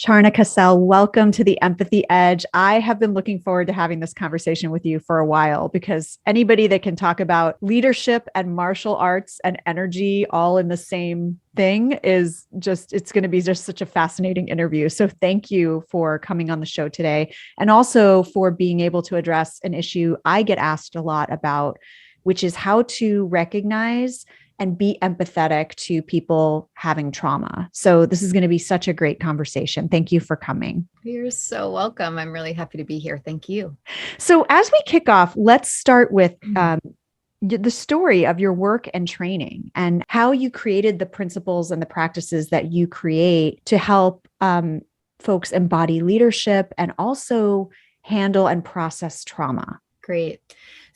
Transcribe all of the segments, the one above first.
Charna Cassell, welcome to the Empathy Edge. I have been looking forward to having this conversation with you for a while because anybody that can talk about leadership and martial arts and energy all in the same thing is just, it's going to be just such a fascinating interview. So thank you for coming on the show today and also for being able to address an issue I get asked a lot about, which is how to recognize and be empathetic to people having trauma. So this is going to be such a great conversation. Thank you for coming. You're so welcome. I'm really happy to be here. Thank you. So as we kick off, let's start with the story of your work and training and how you created the principles and the practices that you create to help folks embody leadership and also handle and process trauma. Great.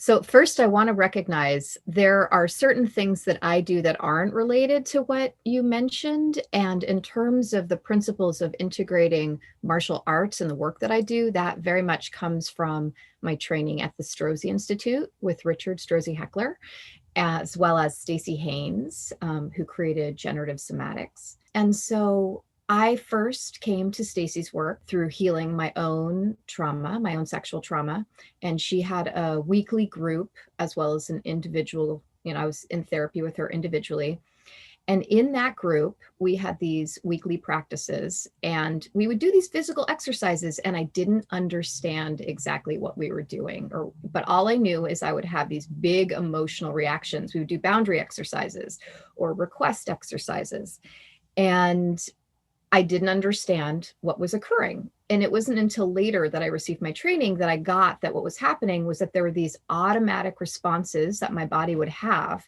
So first, I want to recognize there are certain things that I do that aren't related to what you mentioned. And in terms of the principles of integrating martial arts and the work that I do, that very much comes from my training at the Strozzi Institute with Richard Strozzi Heckler, as well as Stacey Haynes, who created generative somatics. And so I first came to Stacey's work through healing my own trauma, my own sexual trauma. And she had a weekly group as well as an individual, I was in therapy with her individually. And in that group, we had these weekly practices and we would do these physical exercises. And I didn't understand exactly what we were doing, but all I knew is I would have these big emotional reactions. We would do boundary exercises or request exercises. And I didn't understand what was occurring. And it wasn't until later that I received my training that I got that what was happening was that there were these automatic responses that my body would have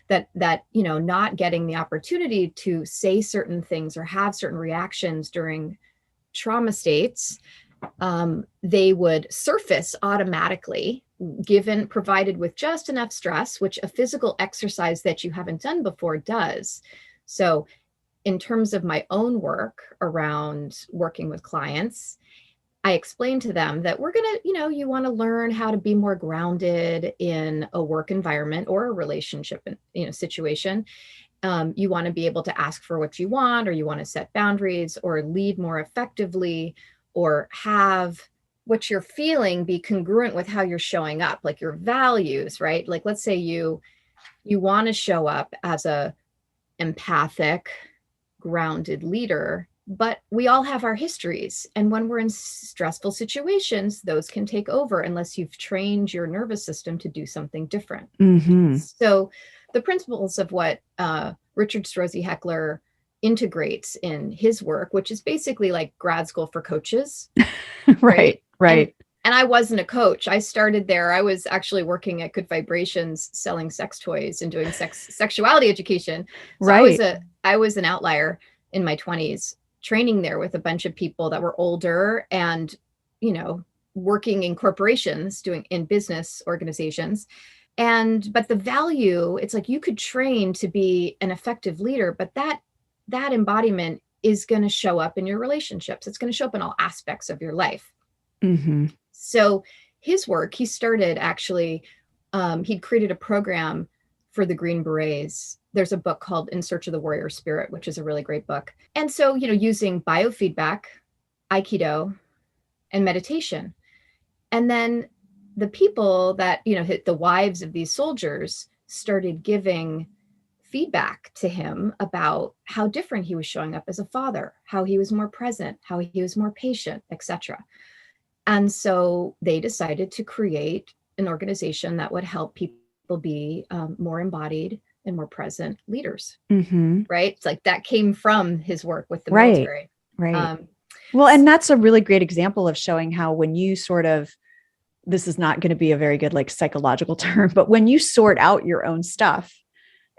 that not getting the opportunity to say certain things or have certain reactions during trauma states, they would surface automatically provided with just enough stress, which a physical exercise that you haven't done before does. So in terms of my own work around working with clients, I explained to them that we're going to, you want to learn how to be more grounded in a work environment or a relationship, situation. You want to be able to ask for what you want, or you want to set boundaries or lead more effectively, or have what you're feeling be congruent with how you're showing up, like your values, right? Like, let's say you want to show up as a empathic, grounded leader, but we all have our histories. And when we're in stressful situations, those can take over unless you've trained your nervous system to do something different. Mm-hmm. So the principles of what Richard Strozzi Heckler integrates in his work, which is basically like grad school for coaches. Right. And I wasn't a coach. I started there. I was actually working at Good Vibrations, selling sex toys and doing sexuality education. So right. I was an outlier in my 20s, training there with a bunch of people that were older and, working in corporations, doing in business organizations. But the value, it's like you could train to be an effective leader, but that embodiment is going to show up in your relationships. It's going to show up in all aspects of your life. Mm-hmm. So his work, he started actually, he'd created a program for the Green Berets. There's a book called In Search of the Warrior Spirit, which is a really great book. And so, using biofeedback, Aikido, and meditation. And then the people that, the wives of these soldiers started giving feedback to him about how different he was showing up as a father, how he was more present, how he was more patient, etc. And so they decided to create an organization that would help people be more embodied and more present leaders. Mm-hmm. Right? It's like that came from his work with the military. Right. Well, and that's a really great example of showing how when you this is not going to be a very good psychological term, but when you sort out your own stuff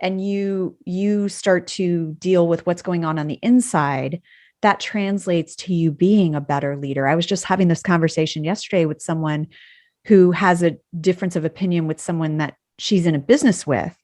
and you start to deal with what's going on the inside, that translates to you being a better leader. I was just having this conversation yesterday with someone who has a difference of opinion with someone that she's in a business with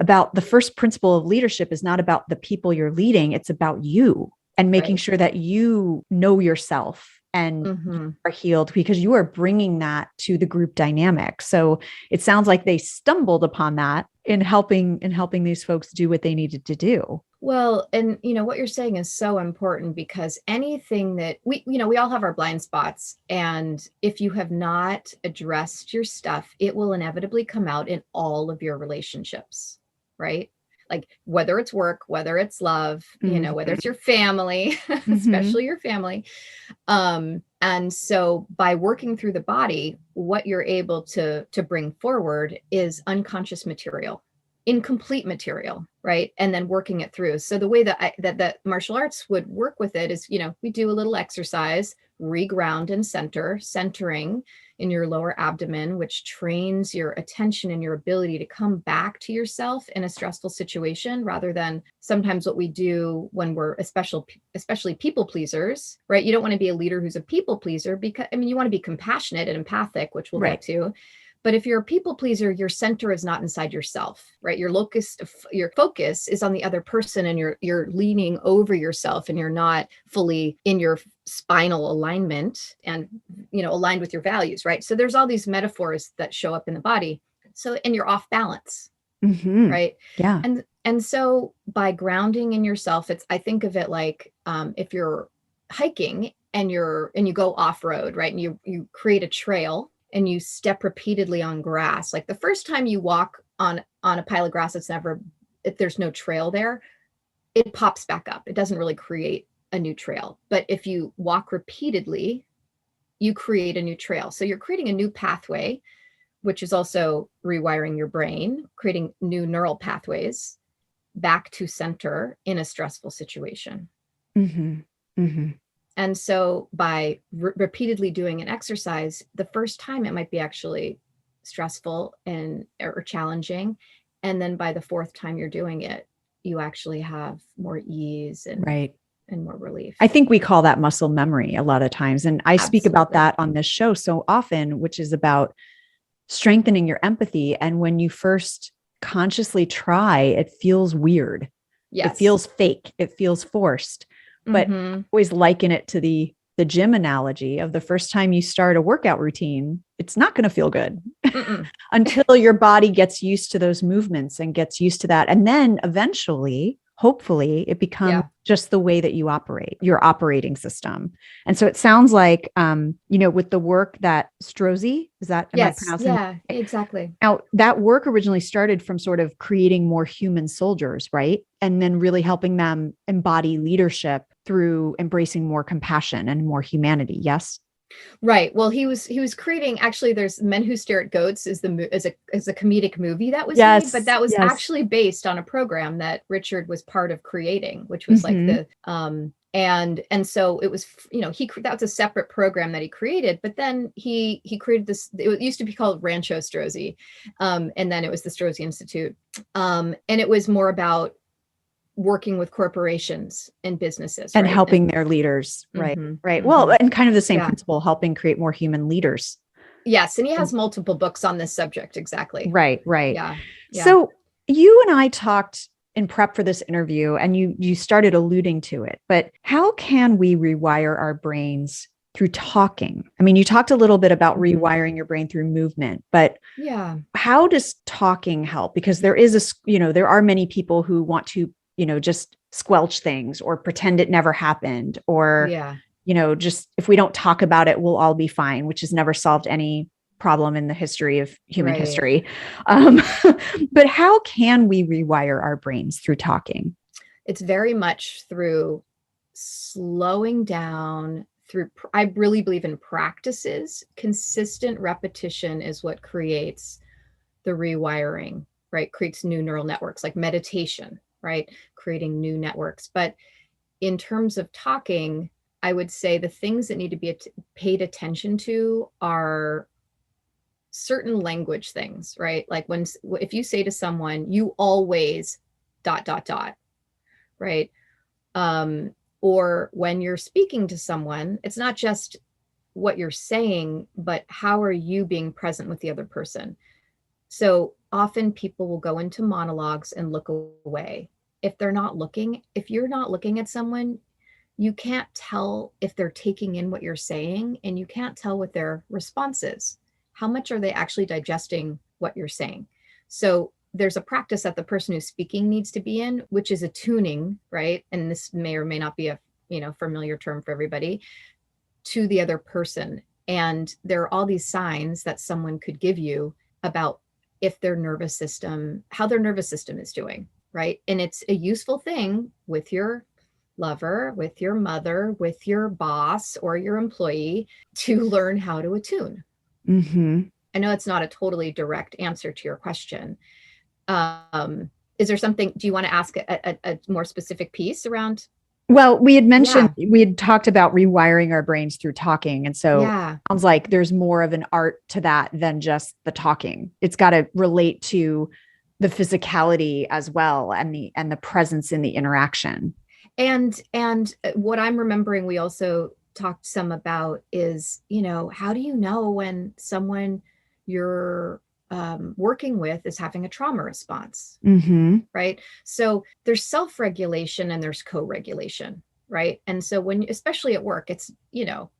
about the first principle of leadership is not about the people you're leading. It's about you and making sure that you know yourself and you are healed because you are bringing that to the group dynamic. So it sounds like they stumbled upon that in helping these folks do what they needed to do. Well, and what you're saying is so important, because anything that we all have our blind spots. And if you have not addressed your stuff, it will inevitably come out in all of your relationships, right? Like whether it's work, whether it's love, whether it's your family, especially your family. And so by working through the body, what you're able to bring forward is unconscious material, incomplete material, right? And then working it through. So the way that that martial arts would work with it is, we do a little exercise, reground and centering in your lower abdomen, which trains your attention and your ability to come back to yourself in a stressful situation, rather than sometimes what we do when we're especially people pleasers, right? You don't want to be a leader who's a people pleaser, because you want to be compassionate and empathic, which we'll get to. But if you're a people pleaser, your center is not inside yourself, right? Your focus is on the other person, and you're leaning over yourself, and you're not fully in your spinal alignment and, aligned with your values, right? So there's all these metaphors that show up in the body. So, and you're off balance, right? Yeah. And so by grounding in yourself, I think of it like, if you're hiking and you go off road, right? And you create a trail, and you step repeatedly on grass. Like the first time you walk on a pile of grass, if there's no trail there, it pops back up. It doesn't really create a new trail. But if you walk repeatedly, you create a new trail. So you're creating a new pathway, which is also rewiring your brain, creating new neural pathways back to center in a stressful situation. And so by repeatedly doing an exercise, the first time it might be actually stressful or challenging. And then by the fourth time you're doing it, you actually have more ease and more relief. I think we call that muscle memory a lot of times. And I speak about that on this show so often, which is about strengthening your empathy. And when you first consciously try, it feels weird. It feels fake. It feels forced. But I always liken it to the gym analogy of the first time you start a workout routine, it's not going to feel good until your body gets used to those movements and gets used to that. And then eventually, hopefully, it becomes just the way that you operate, your operating system. And so it sounds like, with the work that Strozzi, am I pronouncing? Yeah, exactly. Now, that work originally started from sort of creating more human soldiers, right? And then really helping them embody leadership through embracing more compassion and more humanity. Yes. Right. Well, he was creating, actually, there's Men Who Stare at Goats is a comedic movie that was made, but that was actually based on a program that Richard was part of creating, which was like the and so it was, that was a separate program that he created, but then he created this, it used to be called Rancho Strozzi, and then it was the Strozzi Institute, and it was more about working with corporations and businesses and helping their leaders. Right. Well, and kind of the same principle, helping create more human leaders. Yes. And he has multiple books on this subject. Exactly. Right. Yeah. So you and I talked in prep for this interview, and you started alluding to it, but how can we rewire our brains through talking? I mean, you talked a little bit about rewiring your brain through movement, but how does talking help? Because there are many people who want to just squelch things or pretend it never happened, or, just if we don't talk about it, we'll all be fine, which has never solved any problem in the history of human history. But how can we rewire our brains through talking? It's very much through slowing down, I really believe in practices. Consistent repetition is what creates the rewiring, right? Creates new neural networks, like meditation, right? Creating new networks. But in terms of talking, I would say the things that need to be paid attention to are certain language things, right? Like if you say to someone, you always ... right? Or when you're speaking to someone, it's not just what you're saying, but how are you being present with the other person? So often people will go into monologues and look away. If you're not looking at someone, you can't tell if they're taking in what you're saying, and you can't tell what their response is. How much are they actually digesting what you're saying? So there's a practice that the person who's speaking needs to be in, which is attuning, right? And this may or may not be a, familiar term for everybody, to the other person. And there are all these signs that someone could give you about if their nervous system, how their nervous system is doing, right? And it's a useful thing with your lover, with your mother, with your boss or your employee to learn how to attune. Mm-hmm. I know it's not a totally direct answer to your question. Is there something, do you want to ask a more specific piece around? Well, we had mentioned, we had talked about rewiring our brains through talking. And so it sounds like there's more of an art to that than just the talking. It's got to relate to the physicality as well, and the presence in the interaction. And what I'm remembering, we also talked some about is, how do you know when someone you're working with is having a trauma response, right? So there's self-regulation and there's co-regulation, right? And so especially at work, it's,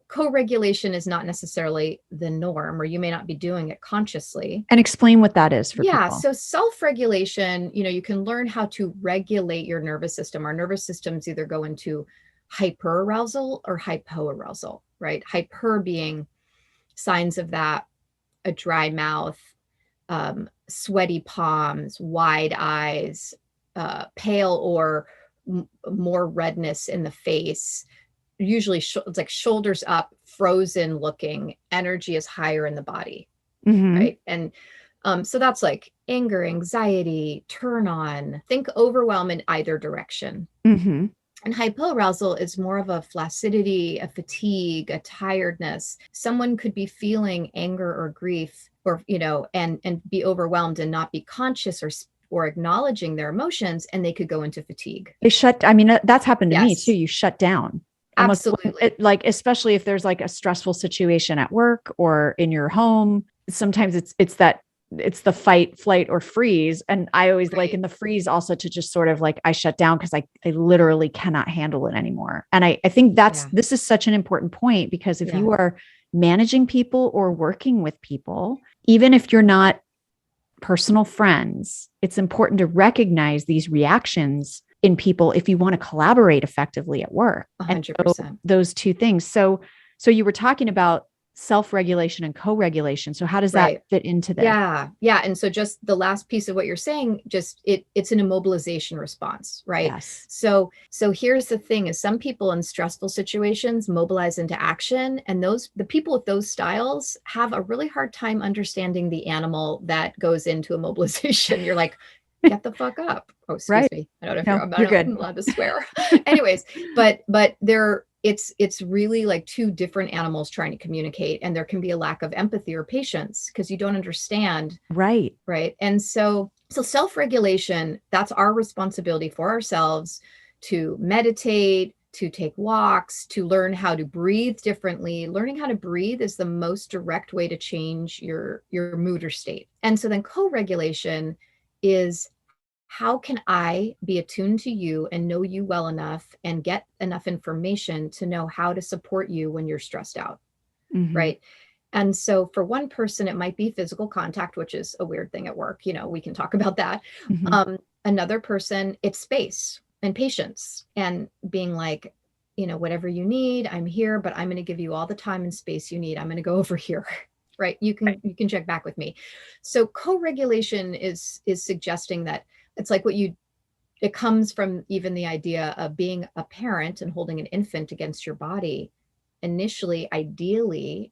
co-regulation is not necessarily the norm, or you may not be doing it consciously. And explain what that is for people. So self-regulation, you can learn how to regulate your nervous system. Our nervous systems either go into hyperarousal or hypoarousal, right? Hyper being signs of that: a dry mouth, sweaty palms, wide eyes, pale or more redness in the face. Usually it's like shoulders up, frozen looking, energy is higher in the body, right? And so that's like anger, anxiety, turn on, think overwhelm in either direction. And hypoarousal is more of a flaccidity, a fatigue, a tiredness. Someone could be feeling anger or grief, or, and be overwhelmed and not be conscious or acknowledging their emotions, and they could go into fatigue. That's happened to me too. You shut down. Absolutely. Especially if there's like a stressful situation at work or in your home, sometimes it's the fight, flight, or freeze. And I always like in the freeze also to just sort of like, I shut down because I literally cannot handle it anymore. And I think this is such an important point, because if you are managing people or working with people, even if you're not personal friends, it's important to recognize these reactions in people if you want to collaborate effectively at work. 100%. And so those two things. So you were talking about self-regulation and co-regulation. So how does that fit into this? Yeah. And so just the last piece of what you're saying, just it's an immobilization response, right? Yes. So here's the thing: is some people in stressful situations mobilize into action, and the people with those styles have a really hard time understanding the animal that goes into immobilization. You're like, get the fuck up. Oh, excuse me. I don't know if I'm allowed to swear. Anyways, but it's really like two different animals trying to communicate, and there can be a lack of empathy or patience because you don't understand. Right. And so self-regulation, that's our responsibility for ourselves, to meditate, to take walks, to learn how to breathe differently. Learning how to breathe is the most direct way to change your mood or state. And so then co-regulation is, how can I be attuned to you and know you well enough and get enough information to know how to support you when you're stressed out, right? And so for one person, it might be physical contact, which is a weird thing at work. We can talk about that. Another person, it's space and patience and being like, whatever you need, I'm here, but I'm going to give you all the time and space you need. I'm going to go over here. Right. You can check back with me. So co-regulation is suggesting that it's like it comes from even the idea of being a parent and holding an infant against your body. Initially, ideally,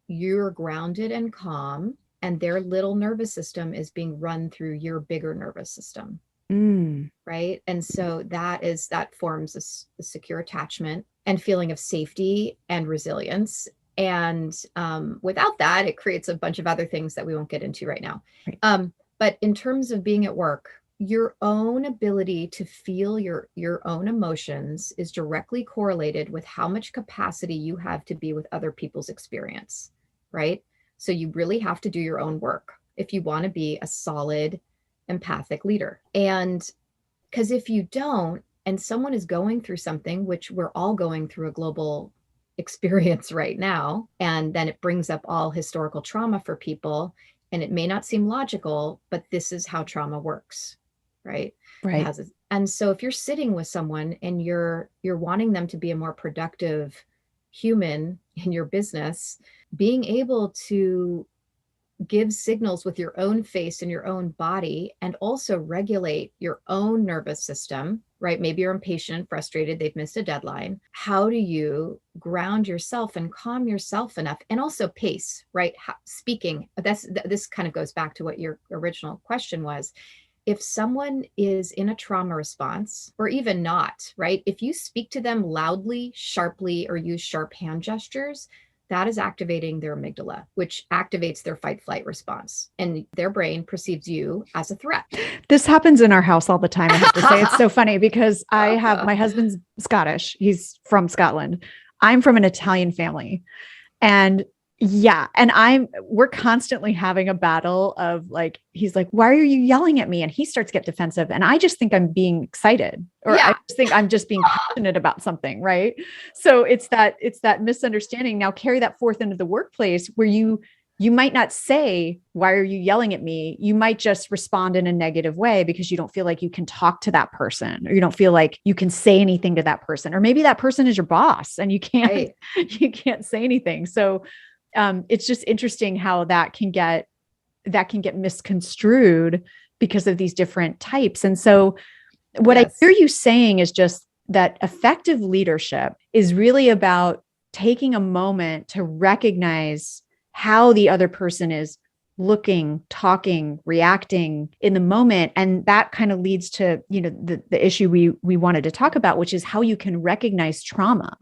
you're grounded and calm, and their little nervous system is being run through your bigger nervous system. Right. And so that forms a secure attachment and feeling of safety and resilience. And without that, it creates a bunch of other things that we won't get into right now. But in terms of being at work, your own ability to feel your own emotions is directly correlated with how much capacity you have to be with other people's experience, right? So you really have to do your own work if you want to be a solid empathic leader. And because if you don't, and someone is going through something, which we're all going through a global experience right now, and then it brings up all historical trauma for people, And it may not seem logical, but this is how trauma works, right? It Right. has and so if you're sitting with someone and you're wanting them to be a more productive human in your business, being able to give signals with your own face and your own body, and also regulate your own nervous system, right? Maybe you're impatient, frustrated, they've missed a deadline. How do you ground yourself and calm yourself enough? And also pace, right? Speaking, this kind of goes back to what your original question was. If someone is in a trauma response, or even not, right? If you speak to them loudly, sharply, or use sharp hand gestures, that is activating their amygdala, which activates their fight flight response. And their brain perceives you as a threat. This happens in our house all the time. I have to say, it's so funny because I have, my husband's Scottish. He's from Scotland. I'm from an Italian family. And yeah. And we're constantly having a battle of like, he's like, why are you yelling at me? And he starts to get defensive. And I just think I'm being excited, or I just think I'm just being passionate about something. Right. So it's that misunderstanding. Now carry that forth into the workplace where you might not say, why are you yelling at me? You might just respond in a negative way because you don't feel like you can talk to that person, or you don't feel like you can say anything to that person, or maybe that person is your boss and you can't say anything. So it's just interesting how that can get misconstrued because of these different types. And so what I hear you saying is just that effective leadership is really about taking a moment to recognize how the other person is looking, talking, reacting in the moment. And that kind of leads to, the issue we wanted to talk about, which is how you can recognize trauma.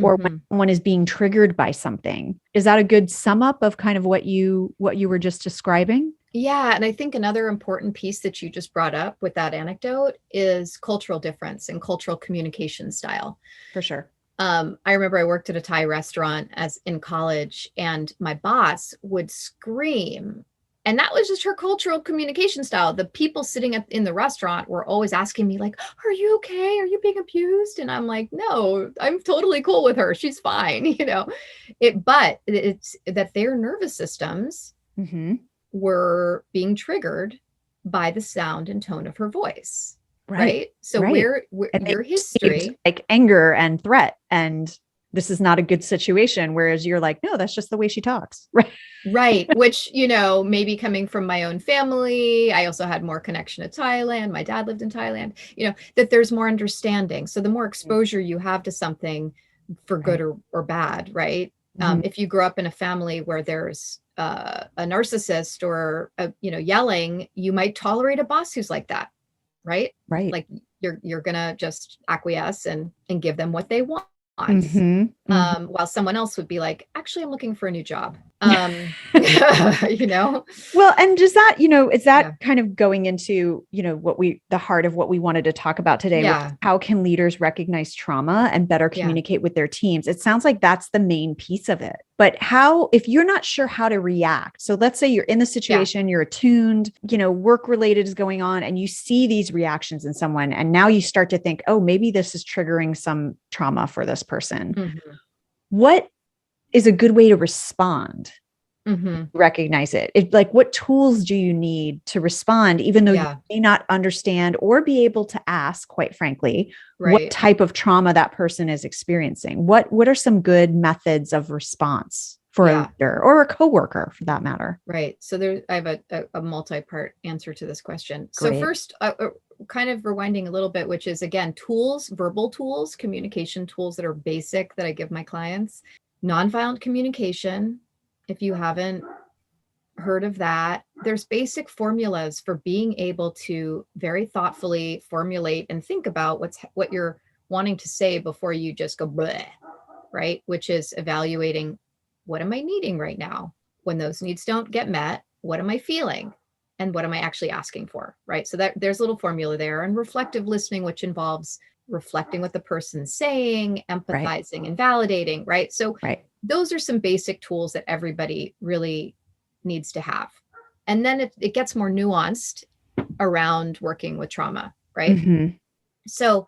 Or when someone is being triggered by something. Is that a good sum up of kind of what you were just describing? Yeah. And I think another important piece that you just brought up with that anecdote is cultural difference and cultural communication style. For sure. I remember I worked at a Thai restaurant in college, and my boss would scream. And that was just her cultural communication style. The people sitting in the restaurant were always asking me like, are you okay? Are you being abused? And I'm like, no, I'm totally cool with her. She's fine. But it's that their nervous systems were being triggered by the sound and tone of her voice. Right. So where your history, like anger and threat, and this is not a good situation. Whereas you're like, no, that's just the way she talks. Right. Right. Which, maybe coming from my own family, I also had more connection to Thailand. My dad lived in Thailand, that there's more understanding. So the more exposure you have to something for good or bad, right? If you grow up in a family where there's a narcissist or, yelling, you might tolerate a boss who's like that. Right. Right. Like you're going to just acquiesce and give them what they want. While someone else would be like, actually, I'm looking for a new job. Well, and does that, is that kind of going into, the heart of what we wanted to talk about today? Yeah. Which is how can leaders recognize trauma and better communicate with their teams? It sounds like that's the main piece of it. But if you're not sure how to react, so let's say you're in the situation, you're attuned, work related is going on, and you see these reactions in someone, and now you start to think, oh, maybe this is triggering some trauma for this person. What is a good way to respond? Recognize it. Like, what tools do you need to respond, even though you may not understand or be able to ask, quite frankly, what type of trauma that person is experiencing? What are some good methods of response for a leader or a coworker for that matter? Right. So I have a multi-part answer to this question. Great. So first, kind of rewinding a little bit, which is again, tools, verbal tools, communication tools that are basic that I give my clients. Nonviolent communication. If you haven't heard of that, there's basic formulas for being able to very thoughtfully formulate and think about what you're wanting to say before you just go bleh, right? Which is evaluating, what am I needing right now? When those needs don't get met, what am I feeling? And what am I actually asking for, right? So there's a little formula there. And reflective listening, which involves reflecting what the person's saying, empathizing and validating, right? So those are some basic tools that everybody really needs to have. And then it gets more nuanced around working with trauma, right? So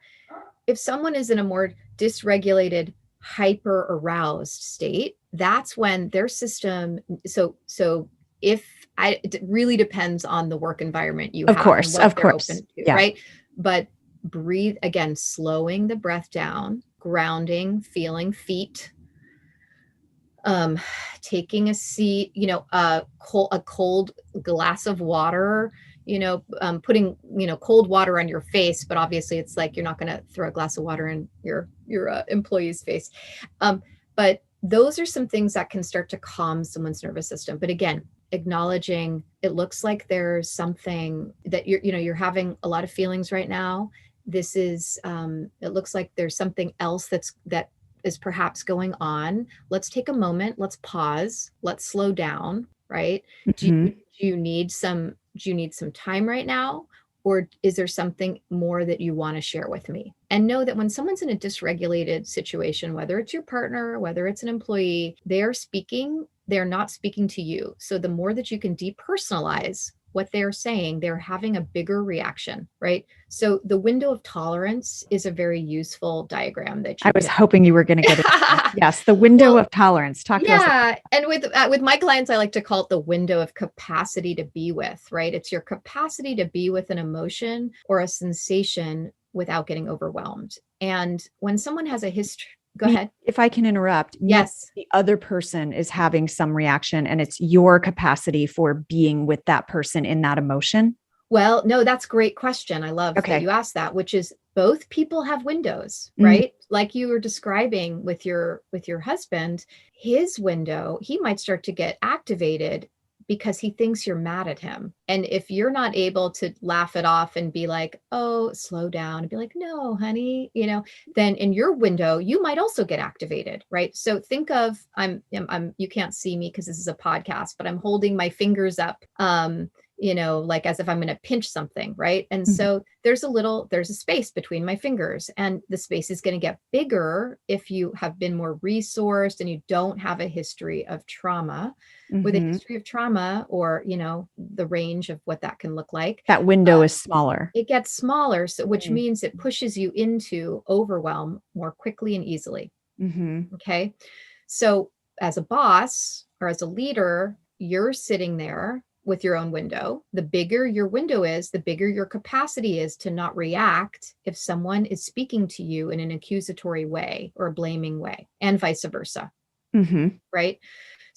if someone is in a more dysregulated, hyper aroused state, that's when their system, so if it really depends on the work environment you Of have course, and what of they're course. open to, Yeah. right? But breathe again, slowing the breath down, grounding, feeling feet, taking a seat, a cold glass of water, putting, cold water on your face, but obviously it's like, you're not going to throw a glass of water in your employee's face. But those are some things that can start to calm someone's nervous system. But again, acknowledging it looks like there's something that you're having a lot of feelings right now. This is, it looks like there's something else that is perhaps going on. Let's take a moment. Let's pause. Let's slow down, right? Mm-hmm. Do you need some time right now? Or is there something more that you want to share with me? And know that when someone's in a dysregulated situation, whether it's your partner, whether it's an employee, they're not speaking to you. So the more that you can depersonalize what they're saying, they're having a bigger reaction, right? So the window of tolerance is a very useful diagram that I was hoping you were going to get it. Yes, the window of tolerance. Talk to us. Yeah, and with my clients, I like to call it the window of capacity to be with, right? It's your capacity to be with an emotion or a sensation without getting overwhelmed. And when someone has a history, go ahead. If I can interrupt. Yes. The other person is having some reaction and it's your capacity for being with that person in that emotion. Well, no, that's a great question. I love that you asked that, which is both people have windows, right? Like you were describing with your husband, his window, he might start to get activated because he thinks you're mad at him. And if you're not able to laugh it off and be like, oh, slow down, and be like, no, honey, then in your window, you might also get activated, right? So think of, you can't see me because this is a podcast, but I'm holding my fingers up, like as if I'm going to pinch something, right? And so there's a space between my fingers, and the space is going to get bigger if you have been more resourced and you don't have a history of trauma. With a history of trauma, or, the range of what that can look like. That window is smaller. It gets smaller, so which means it pushes you into overwhelm more quickly and easily. Okay. So as a boss or as a leader, you're sitting there with your own window. The bigger your window is, the bigger your capacity is to not react if someone is speaking to you in an accusatory way or a blaming way, and vice versa. Right?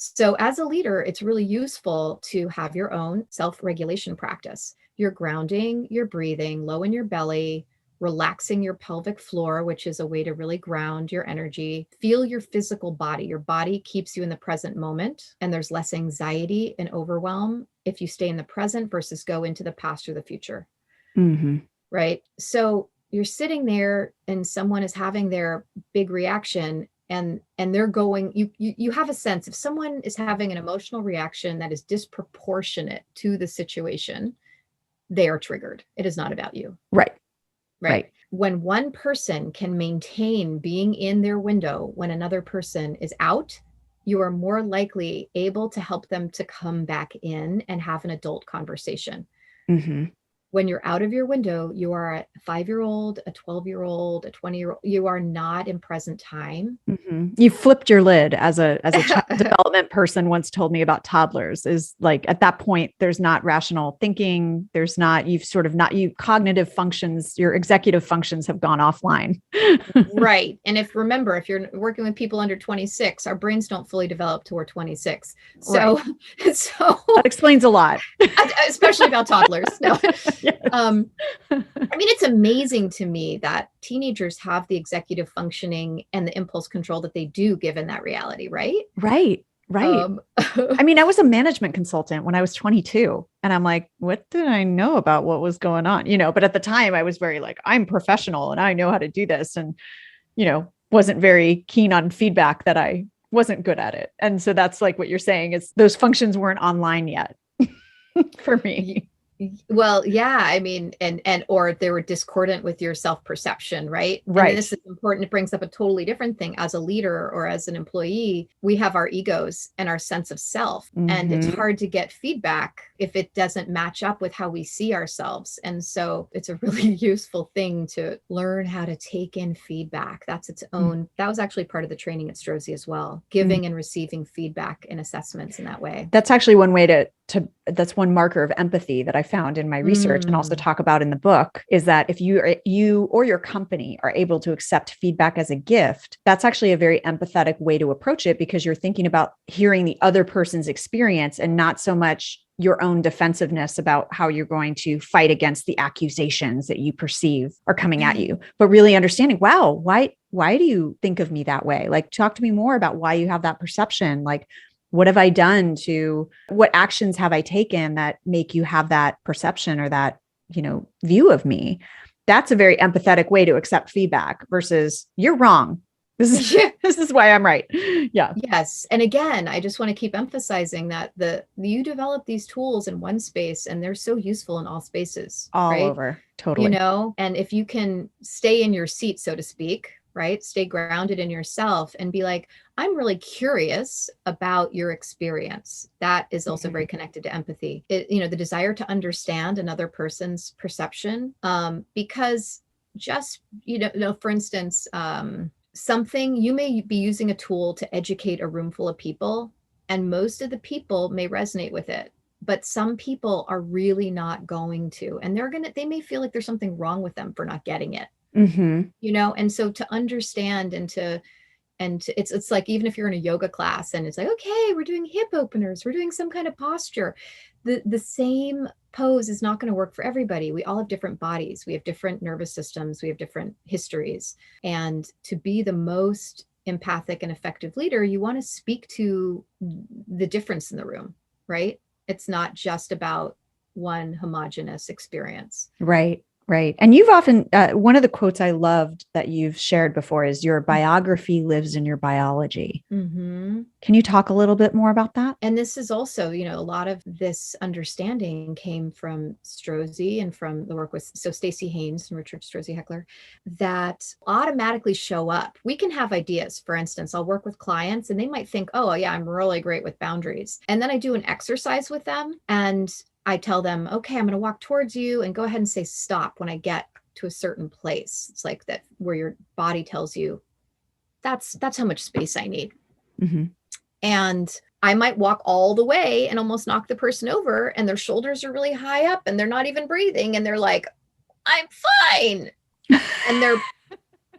So as a leader, it's really useful to have your own self-regulation practice. You're grounding, you're breathing, low in your belly, relaxing your pelvic floor, which is a way to really ground your energy. Feel your physical body. Your body keeps you in the present moment, and there's less anxiety and overwhelm if you stay in the present versus go into the past or the future. Right? So you're sitting there and someone is having their big reaction, and they're going, you have a sense if someone is having an emotional reaction that is disproportionate to the situation, they are triggered. It is not about you. Right. When one person can maintain being in their window when another person is out, you are more likely able to help them to come back in and have an adult conversation. When you're out of your window, you are a 5-year-old, a 12-year-old, a 20-year-old. You are not in present time. You flipped your lid, as a child development person once told me about toddlers, is like, at that point, there's not rational thinking. There's not, you cognitive functions, your executive functions have gone offline. Right. And if you're working with people under 26, our brains don't fully develop till we're 26. So, so that explains a lot, especially about toddlers. No. Yes. It's amazing to me that teenagers have the executive functioning and the impulse control that they do, given that reality, right? Right. I was a management consultant when I was 22, and I'm like, what did I know about what was going on? But at the time I was very like, I'm professional and I know how to do this. And, wasn't very keen on feedback that I wasn't good at it. And so that's like what you're saying is those functions weren't online yet for me. Well, yeah, or they were discordant with your self-perception, right? Right. And this is important. It brings up a totally different thing. As a leader or as an employee, we have our egos and our sense of self, and it's hard to get feedback if it doesn't match up with how we see ourselves. And so it's a really useful thing to learn how to take in feedback. That's its own, that was actually part of the training at Strozzi as well, giving and receiving feedback and assessments in that way. That's actually one way to that's one marker of empathy that I found in my research and also talk about in the book, is that if you or your company are able to accept feedback as a gift, that's actually a very empathetic way to approach it, because you're thinking about hearing the other person's experience and not so much your own defensiveness about how you're going to fight against the accusations that you perceive are coming at you, but really understanding, wow, why do you think of me that way? Like, talk to me more about why you have that perception. Like, what have I done what actions have I taken that make you have that perception or that, view of me? That's a very empathetic way to accept feedback versus you're wrong. This is why I'm right. Yeah. Yes. And again, I just want to keep emphasizing that you develop these tools in one space and they're so useful in all spaces. All right? over. Totally. And if you can stay in your seat, so to speak, right? Stay grounded in yourself and be like, I'm really curious about your experience. That is also very connected to empathy. The desire to understand another person's perception, because just, for instance, something, you may be using a tool to educate a room full of people, and most of the people may resonate with it. But some people are really not going to, and they may feel like there's something wrong with them for not getting it. And so to understand it's like, even if you're in a yoga class and it's like, okay, we're doing hip openers, we're doing some kind of posture, the same pose is not going to work for everybody. We all have different bodies, we have different nervous systems, we have different histories. And to be the most empathic and effective leader, you want to speak to the difference in the room, right? It's not just about one homogenous experience. Right. Right. And you've often, one of the quotes I loved that you've shared before is, your biography lives in your biology. Can you talk a little bit more about that? And this is also, a lot of this understanding came from Strozzi and from the work with, Stacey Haynes and Richard Strozzi Heckler, that automatically show up. We can have ideas. For instance, I'll work with clients and they might think, oh yeah, I'm really great with boundaries. And then I do an exercise with them and I tell them, okay, I'm going to walk towards you and go ahead and say stop when I get to a certain place. It's like that, where your body tells you that's how much space I need. And I might walk all the way and almost knock the person over, and their shoulders are really high up and they're not even breathing. And they're like, I'm fine. And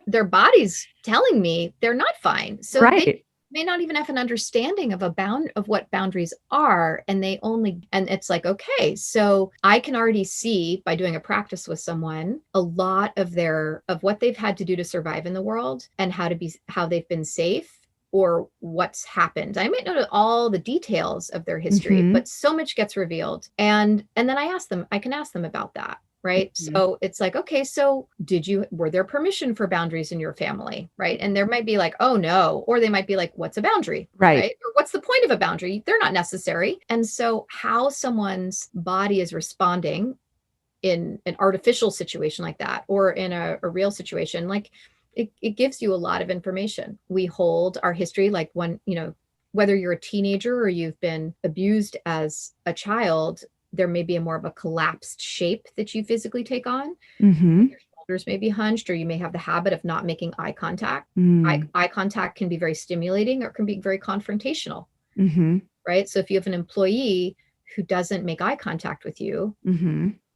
their body's telling me they're not fine. So they may not even have an understanding of of what boundaries are. And it's like, okay, so I can already see, by doing a practice with someone, a lot of what they've had to do to survive in the world and how they've been safe, or what's happened. I might know all the details of their history, but so much gets revealed. And then I can ask them about that. Right. So it's like, okay, so were there permission for boundaries in your family? Right. And there might be like, oh no, or they might be like, what's a boundary? Right. Or what's the point of a boundary? They're not necessary. And so how someone's body is responding in an artificial situation like that, or in a real situation, like it gives you a lot of information. We hold our history, like when, whether you're a teenager or you've been abused as a child, there may be more of a collapsed shape that you physically take on. Your shoulders may be hunched, or you may have the habit of not making eye contact. Eye contact can be very stimulating, or it can be very confrontational. Right. So if you have an employee who doesn't make eye contact with you,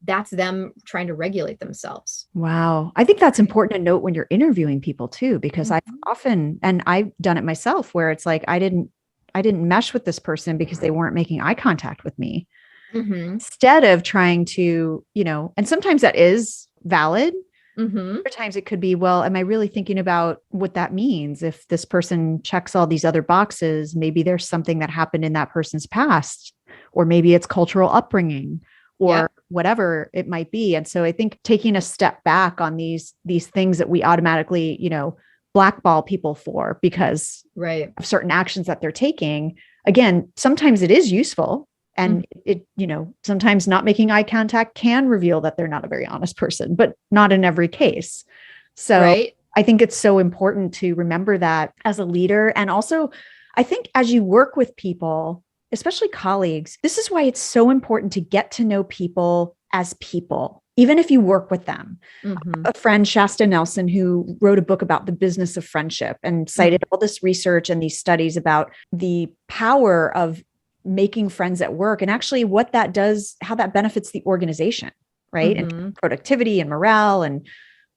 that's them trying to regulate themselves. Wow. I think that's important to note when you're interviewing people too, because I've often, and I've done it myself, where it's like, I didn't mesh with this person because they weren't making eye contact with me. Instead of trying to, and sometimes that is valid. Other times it could be, well, am I really thinking about what that means? If this person checks all these other boxes, maybe there's something that happened in that person's past, or maybe it's cultural upbringing, or whatever it might be. And so I think taking a step back on these things that we automatically, blackball people for because of certain actions that they're taking. Again, sometimes it is useful. And it, sometimes not making eye contact can reveal that they're not a very honest person, but not in every case. So I think it's so important to remember that as a leader. And also, I think as you work with people, especially colleagues, this is why it's so important to get to know people as people, even if you work with them. A friend, Shasta Nelson, who wrote a book about the business of friendship and cited all this research and these studies about the power of making friends at work and actually what that does, how that benefits the organization, right? And productivity and morale and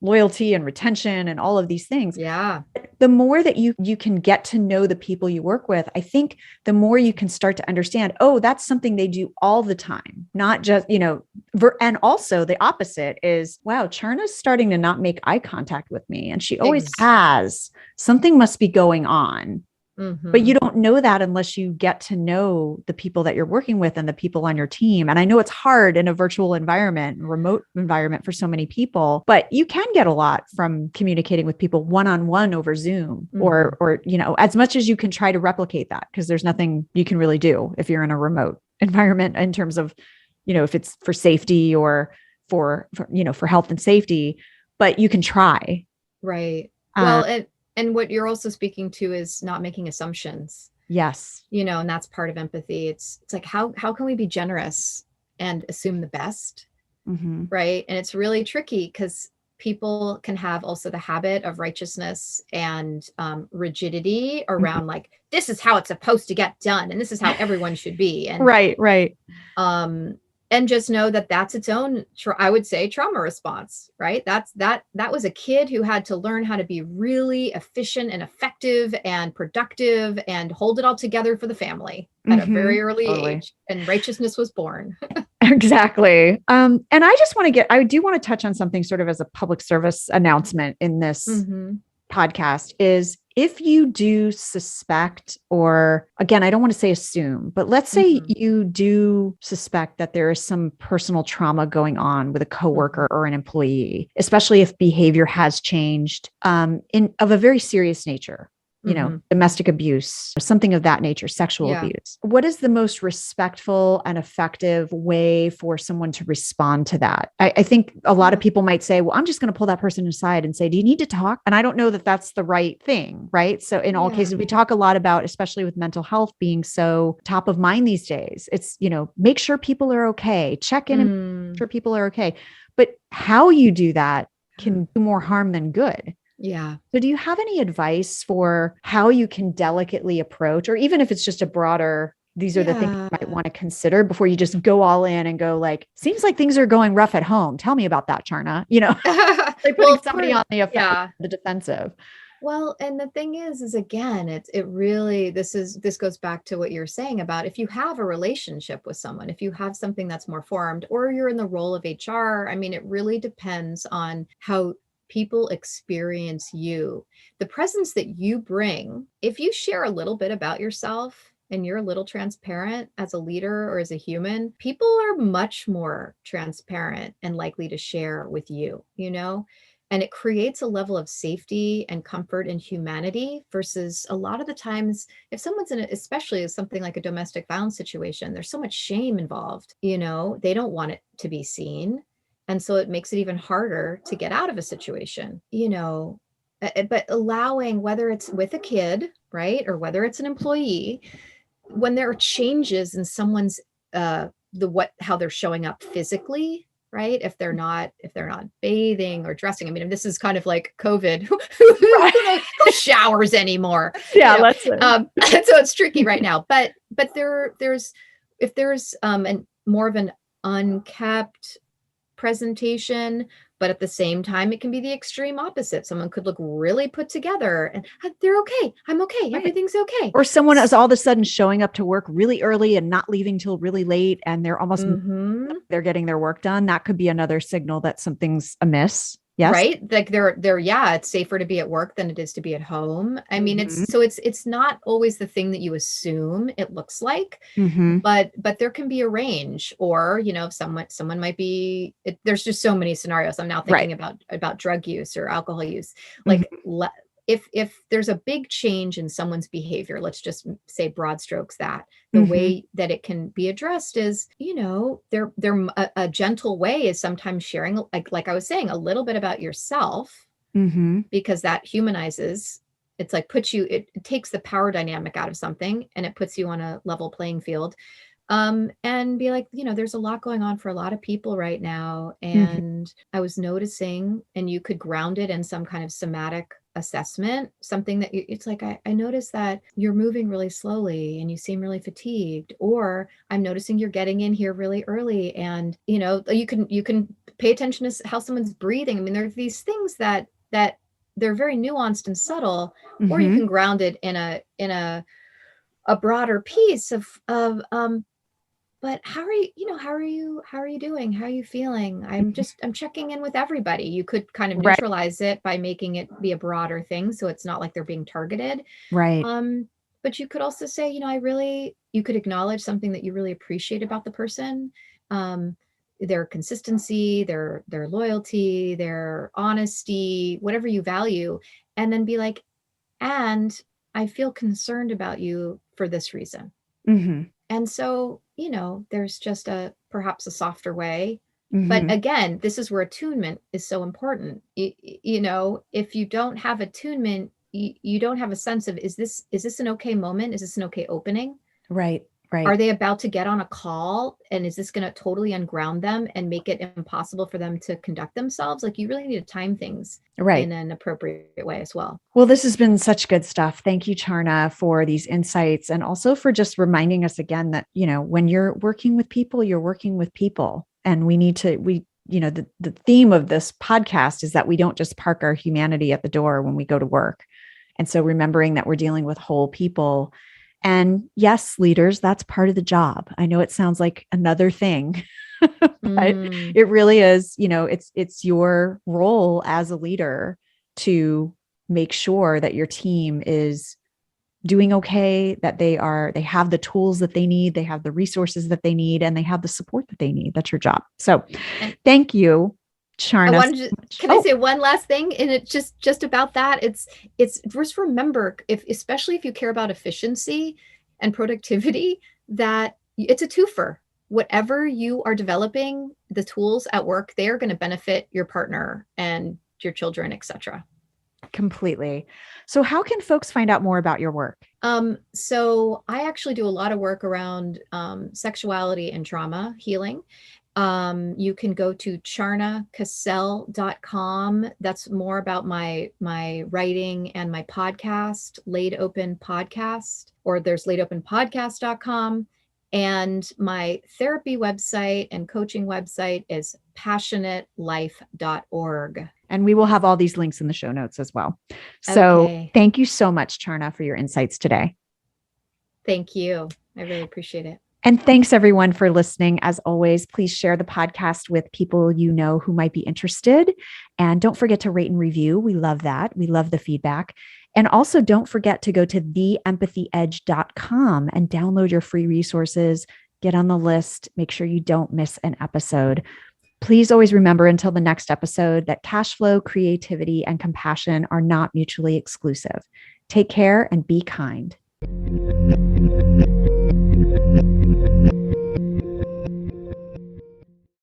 loyalty and retention and all of these things. Yeah. The more that you can get to know the people you work with, I think the more you can start to understand, oh, that's something they do all the time, not just, and also the opposite is, wow, Charna's starting to not make eye contact with me. And she always has. Something must be going on. But you don't know that unless you get to know the people that you're working with and the people on your team. And I know it's hard in a virtual environment, remote environment for so many people, but you can get a lot from communicating with people one-on-one over Zoom or, as much as you can try to replicate that, because there's nothing you can really do if you're in a remote environment in terms of, if it's for safety or for health and safety, but you can try. Right. Well, and what you're also speaking to is not making assumptions. Yes. And that's part of empathy. It's like, how can we be generous and assume the best? Right. And it's really tricky because people can have also the habit of righteousness and rigidity around like, this is how it's supposed to get done. And this is how everyone should be. And right. And just know that that's its own, I would say, trauma response, right? That was a kid who had to learn how to be really efficient and effective and productive and hold it all together for the family at a very early age. And righteousness was born. Exactly. And I do want to touch on something sort of as a public service announcement in this podcast is, if you do suspect, or again, I don't want to say assume, but let's say you do suspect that there is some personal trauma going on with a coworker or an employee, especially if behavior has changed of a very serious nature. Domestic abuse, something of that nature, sexual abuse. What is the most respectful and effective way for someone to respond to that? I think a lot of people might say, well, I'm just going to pull that person aside and say, do you need to talk? And I don't know that that's the right thing, right? So in all cases, we talk a lot about, especially with mental health being so top of mind these days, it's, make sure people are okay, check in and make sure people are okay. But how you do that can do more harm than good. Yeah. So do you have any advice for how you can delicately approach, or even if it's just a broader, these are the things you might want to consider before you just go all in and go like, seems like things are going rough at home. Tell me about that, Charna. Like putting somebody on the defensive. Well, and the thing is again, this goes back to what you're saying about if you have a relationship with someone, if you have something that's more formed, or you're in the role of HR, I mean, it really depends on how people experience you. The presence that you bring, if you share a little bit about yourself and you're a little transparent as a leader or as a human, people are much more transparent and likely to share with you, and it creates a level of safety and comfort and humanity versus a lot of the times if someone's in especially something like a domestic violence situation, there's so much shame involved, they don't want it to be seen. And so it makes it even harder to get out of a situation, but allowing, whether it's with a kid, right, or whether it's an employee, when there are changes in someone's how they're showing up physically, right? If they're not bathing or dressing. I mean, this is kind of like COVID. Who showers anymore? Yeah, so it's tricky right now. But there's more of an unkept presentation, but at the same time, it can be the extreme opposite. Someone could look really put together and they're okay. I'm okay. Right. Everything's okay. Or someone is all of a sudden showing up to work really early and not leaving till really late, and they're almost they're getting their work done. That could be another signal that something's amiss. Yes. Right. Like it's safer to be at work than it is to be at home. I mean, it's not always the thing that you assume it looks like, but there can be a range, or, someone might be, there's just so many scenarios. I'm now thinking about drug use or alcohol use. Like if there's a big change in someone's behavior, let's just say broad strokes that, the way that it can be addressed is, a gentle way is sometimes sharing, like I was saying, a little bit about yourself, because that humanizes. It's like it takes the power dynamic out of something and it puts you on a level playing field. And be like, there's a lot going on for a lot of people right now. And I was noticing, and you could ground it in some kind of somatic assessment, something that it's like, I noticed that you're moving really slowly and you seem really fatigued, or I'm noticing you're getting in here really early. And, you can pay attention to how someone's breathing. I mean, there are these things that they're very nuanced and subtle, or you can ground it in a broader piece of but how are you doing? How are you feeling? I'm checking in with everybody. You could kind of neutralize it by making it be a broader thing, so it's not like they're being targeted. Right. But you could also say, you could acknowledge something that you really appreciate about the person. Their consistency, their loyalty, their honesty, whatever you value, and then be like, and I feel concerned about you for this reason. And so, there's just perhaps a softer way. But again, this is where attunement is so important. If you don't have attunement, you don't have a sense of, is this an okay moment? Is this an okay opening? Right. Are they about to get on a call, and is this going to totally unground them and make it impossible for them to conduct themselves? Like, you really need to time things in an appropriate way as well. Well, this has been such good stuff. Thank you, Charna, for these insights, and also for just reminding us again that, when you're working with people, you're working with people, and the theme of this podcast is that we don't just park our humanity at the door when we go to work. And so remembering that we're dealing with whole people. And yes, leaders, that's part of the job. I know it sounds like another thing, but it really is, it's your role as a leader to make sure that your team is doing okay, that they have the tools that they need, they have the resources that they need, and they have the support that they need. That's your job. So thank you, Charna. Can I say one last thing? And it's just about that. It's just remember, especially if you care about efficiency and productivity, that it's a twofer. Whatever you are developing, the tools at work, they are going to benefit your partner and your children, etc. Completely. So how can folks find out more about your work? So I actually do a lot of work around sexuality and trauma healing. You can go to charnacassell.com. That's more about my writing and my podcast, Laid Open Podcast, or there's laidopenpodcast.com. And my therapy website and coaching website is passionatelife.org. And we will have all these links in the show notes as well. So Thank you so much, Charna, for your insights today. Thank you. I really appreciate it. And thanks everyone for listening. As always, please share the podcast with people you know who might be interested. And don't forget to rate and review. We love that. We love the feedback. And also don't forget to go to theempathyedge.com and download your free resources, get on the list, make sure you don't miss an episode. Please always remember until the next episode that cash flow, creativity, and compassion are not mutually exclusive. Take care and be kind.